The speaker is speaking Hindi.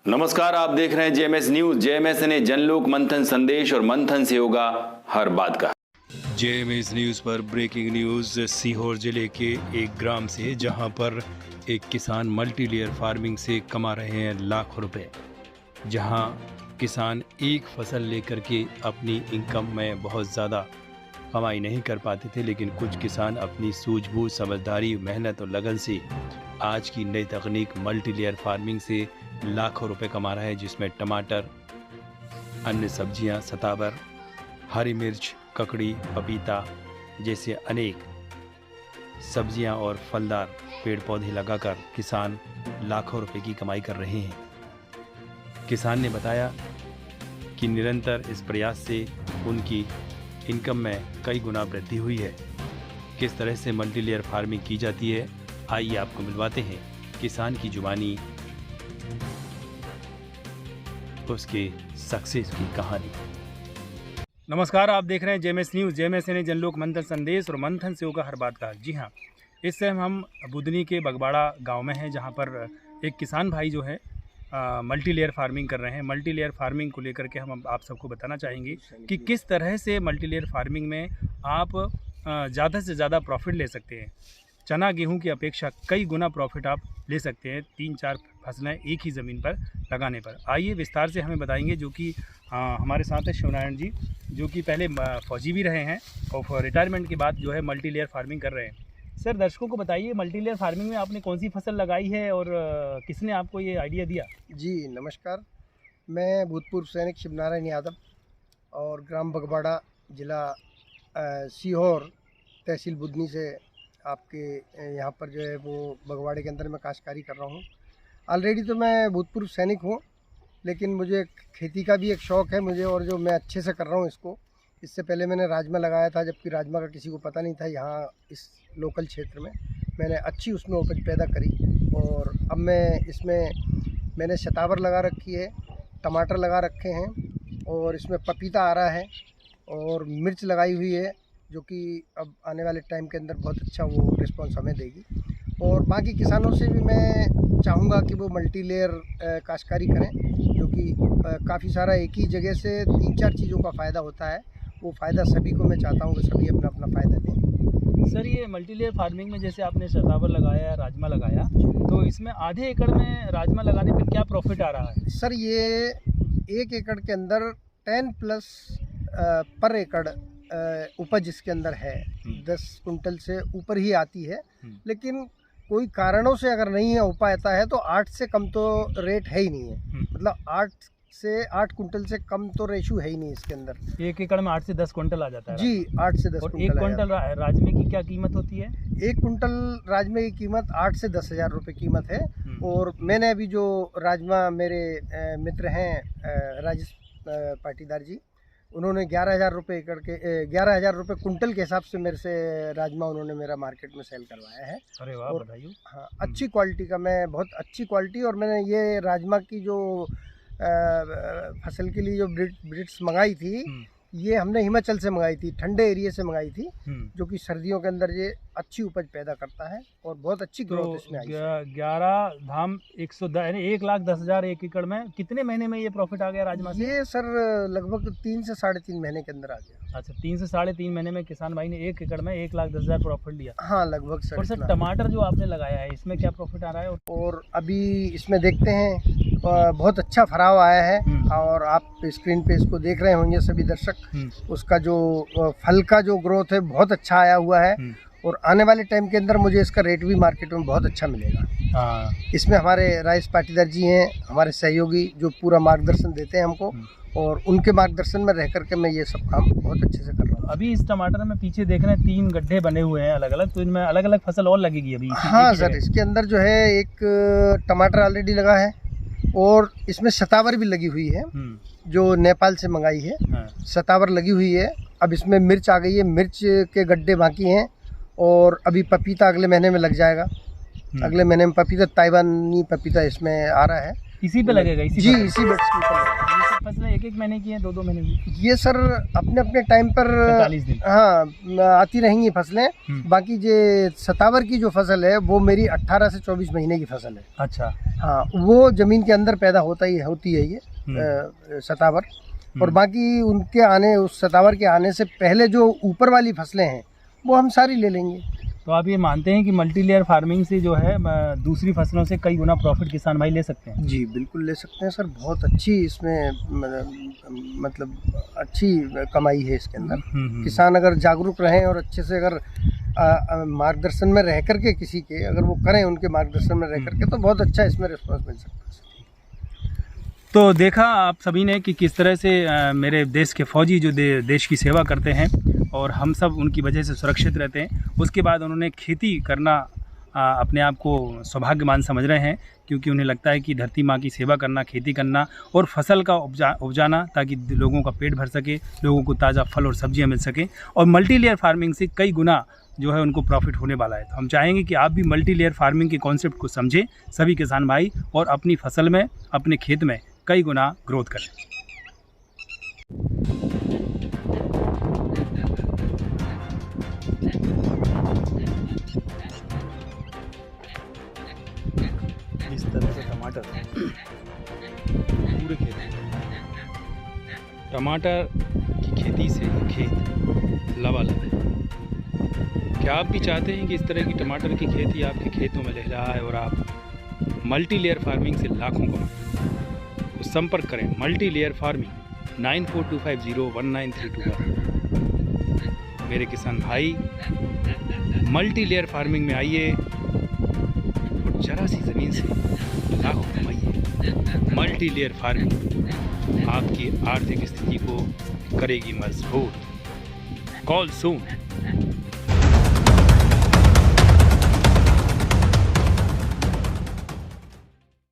नमस्कार, आप देख रहे हैं जेएमएस न्यूज। जेएमएस ने जनलोक मंथन संदेश और मंथन से होगा हर बात का। जेएमएस न्यूज पर ब्रेकिंग न्यूज सीहोर जिले के एक ग्राम से, जहां पर एक किसान मल्टी लेयर फार्मिंग से कमा रहे हैं लाखों रुपए। जहां किसान एक फसल लेकर के अपनी इनकम में बहुत ज़्यादा कमाई नहीं कर पाते थे, लेकिन कुछ किसान अपनी सूझबूझ, समझदारी, मेहनत और लगन से आज की नई तकनीक मल्टी लेयर फार्मिंग से लाखों रुपए कमा रहा है, जिसमें टमाटर, अन्य सब्जियां, सतावर, हरी मिर्च, ककड़ी, पपीता जैसे अनेक सब्जियां और फलदार पेड़ पौधे लगाकर किसान लाखों रुपए की कमाई कर रहे हैं। किसान ने बताया कि निरंतर इस प्रयास से उनकी इनकम में कई गुना वृद्धि हुई है। किस तरह से मल्टी लेयर फार्मिंग की जाती है, आइए आपको मिलवाते हैं किसान की जुबानी, उसके सक्सेस की कहानी। नमस्कार, आप देख रहे हैं जेएमएस न्यूज़। जेएमएस ने जनलोक मंथन संदेश और मंथन से होगा हर बात का। जी हाँ, इस समय हम बुधनी के बगबाड़ा गांव में हैं, जहां पर एक किसान भाई जो है मल्टी लेयर फार्मिंग कर रहे हैं। मल्टी लेयर फार्मिंग को लेकर के हम आप सबको बताना चाहेंगे कि किस तरह से मल्टी लेयर फार्मिंग में आप ज़्यादा से ज़्यादा प्रॉफिट ले सकते हैं। चना गेहूं की अपेक्षा कई गुना प्रॉफिट आप ले सकते हैं 3-4 फसलें एक ही ज़मीन पर लगाने पर। आइए विस्तार से हमें बताएंगे, जो कि हमारे साथ है शिवनारायण जी, जो कि पहले फौजी भी रहे हैं और रिटायरमेंट के बाद जो है मल्टी लेयर फार्मिंग कर रहे हैं। सर, दर्शकों को बताइए, मल्टी लेयर फार्मिंग में आपने कौन सी फसल लगाई है और किसने आपको ये आइडिया दिया? जी नमस्कार, मैं भूतपूर्व सैनिक शिवनारायण यादव और ग्राम बगबाड़ा, जिला सीहोर, तहसील बुधनी से आपके यहाँ पर जो है वो बगवाड़े के अंदर मैं काश्तकारी कर रहा हूँ। ऑलरेडी तो मैं भूतपूर्व सैनिक हूँ, लेकिन मुझे खेती का भी एक शौक़ है मुझे, और जो मैं अच्छे से कर रहा हूँ इसको। इससे पहले मैंने राजमा लगाया था, जबकि राजमा का किसी को पता नहीं था यहाँ इस लोकल क्षेत्र में। मैंने अच्छी उसमें उपज पैदा करी, और अब मैंने शतावर लगा रखी है, टमाटर लगा रखे हैं, और इसमें पपीता आ रहा है, और मिर्च लगाई हुई है, जो कि अब आने वाले टाइम के अंदर बहुत अच्छा वो रिस्पॉन्स हमें देगी। और बाकी किसानों से भी मैं चाहूँगा कि वो मल्टी लेयर काश्तकारी करें, जो कि काफ़ी सारा एक ही जगह से 3-4 चीज़ों का फ़ायदा होता है। वो फ़ायदा सभी को मैं चाहता हूँ कि सभी अपना अपना फ़ायदा दें। सर, ये मल्टी लेयर फार्मिंग में जैसे आपने शतावर लगाया, राजमा लगाया, तो इसमें आधे एकड़ में राजमा लगाने पर क्या प्रॉफिट आ रहा है? सर, ये 1 एकड़ के अंदर 10+ पर एकड़ उपज इसके अंदर है। 10 कुंटल से ऊपर ही आती है, लेकिन कोई कारणों से अगर नहीं हो पाता है तो 8 से कम तो रेट है ही नहीं है। मतलब 8 कुंटल से कम तो रेशू है ही नहीं इसके अंदर। 1 एकड़ में 8 से 10 कुंटल आ जाता है? जी, 8 से 10 और कुंटल। 1 कुंटल राजमे की क्या कीमत होती है? 1 कुंटल राजमे की कीमत 8 से 10 हज़ार रुपये कीमत है। और मैंने अभी जो राजमा, मेरे मित्र हैं राजेश पाटीदार जी, उन्होंने 11,000 रुपये एकड़ के 11,000 रुपये कुंटल के हिसाब से मेरे से राजमा उन्होंने मेरा मार्केट में सेल करवाया है। अरे वाह, बधाई। हाँ, अच्छी क्वालिटी का, मैं बहुत अच्छी क्वालिटी। और मैंने ये राजमा की जो फसल के लिए जो ब्रिड्स मंगाई थी, ये हमने हिमाचल से मंगाई थी, ठंडे एरिया से मंगाई थी, जो कि सर्दियों के अंदर ये अच्छी उपज पैदा करता है और बहुत अच्छी ग्रोथ इसमें आई है। 11 धाम 110 यानी 1,10,000 1 एकड़ में कितने महीने में ये प्रॉफिट आ गया राजमा से? ये सर लगभग 3 से 3.5 महीने के अंदर आ गया। अच्छा, 3 से 3.5 महीने में किसान भाई ने 1 एकड़ में 1,10,000 प्रॉफिट लिया। हाँ, लगभग सर। और सर, टमाटर जो आपने लगाया है, इसमें क्या प्रॉफिट आ रहा है? और अभी इसमें देखते हैं, बहुत अच्छा फराव आया है, और आप स्क्रीन पे इसको देख रहे होंगे सभी दर्शक। उसका जो फल का जो ग्रोथ है बहुत अच्छा आया हुआ है, और आने वाले टाइम के अंदर मुझे इसका रेट भी मार्केट में बहुत अच्छा मिलेगा। इसमें हमारे राजेश पाटीदार जी हैं, हमारे सहयोगी, जो पूरा मार्गदर्शन देते हैं हमको, और उनके मार्गदर्शन में रह करके मैं ये सब काम बहुत अच्छे से कर रहा हूँ। अभी इस टमाटर में पीछे देख रहे हैं 3 गड्ढे बने हुए हैं अलग अलग, तो इनमें अलग अलग फसल और लगेगी अभी? हाँ सर, इसके अंदर जो है एक टमाटर ऑलरेडी लगा है, और इसमें शतावर भी लगी हुई है, जो नेपाल से मंगाई है। शतावर लगी हुई है। अब इसमें मिर्च आ गई है, मिर्च के गड्ढे बाकी हैं, और अभी पपीता अगले महीने में लग जाएगा। अगले महीने में पपीता, ताइवानी पपीता इसमें आ रहा है। इसी पे लगेगा? इसी बेड्स के ऊपर। फसलें एक एक महीने की हैं, 2-2 महीने की? ये सर अपने अपने टाइम पर 45 दिन। हाँ आती रहेंगी फसलें। हम्म। बाकी जो सतावर की जो फसल है वो मेरी 18 से 24 महीने की फसल है। अच्छा। हाँ वो ज़मीन के अंदर पैदा होती है ये सतावर। और बाकी उस सतावर के आने से पहले जो ऊपर वाली फसलें हैं वो हम सारी ले लेंगे। तो आप ये मानते हैं कि मल्टी लेयर फार्मिंग से जो है दूसरी फसलों से कई गुना प्रॉफिट किसान भाई ले सकते हैं? जी बिल्कुल ले सकते हैं सर, बहुत अच्छी इसमें मतलब अच्छी कमाई है इसके अंदर। किसान अगर जागरूक रहें और अच्छे से अगर मार्गदर्शन में रह करके किसी के अगर वो करें, उनके मार्गदर्शन में रह करके, तो बहुत अच्छा इसमें रिस्पॉन्स मिल सकता है। तो देखा आप सभी ने कि किस तरह से मेरे देश के फौजी जो देश की सेवा करते हैं और हम सब उनकी वजह से सुरक्षित रहते हैं, उसके बाद उन्होंने खेती करना अपने आप को सौभाग्यवान समझ रहे हैं, क्योंकि उन्हें लगता है कि धरती माँ की सेवा करना, खेती करना और फसल का उपजाना ताकि लोगों का पेट भर सके, लोगों को ताज़ा फल और सब्जियां मिल सकें, और मल्टी लेयर फार्मिंग से कई गुना जो है उनको प्रॉफिट होने वाला है। तो हम चाहेंगे कि आप भी मल्टी लेयर फार्मिंग के कॉन्सेप्ट को समझें सभी किसान भाई, और अपनी फसल में, अपने खेत में कई गुना ग्रोथ करें। इस तरह से टमाटर पूरे खेत में, टमाटर की खेती से खेत लबालब है। क्या आप भी चाहते हैं कि इस तरह की टमाटर की खेती आपके खेतों में लहरा है और आप मल्टी लेयर फार्मिंग से लाखों कमाएं? तो संपर्क करें मल्टी लेयर फार्मिंग 9425019321। मेरे किसान भाई मल्टी लेयर फार्मिंग में आइए और जरा सी ज़मीन से लाखों कमाइए। मल्टी लेयर फार्मिंग आपकी आर्थिक स्थिति को करेगी मजबूत। कॉल सून।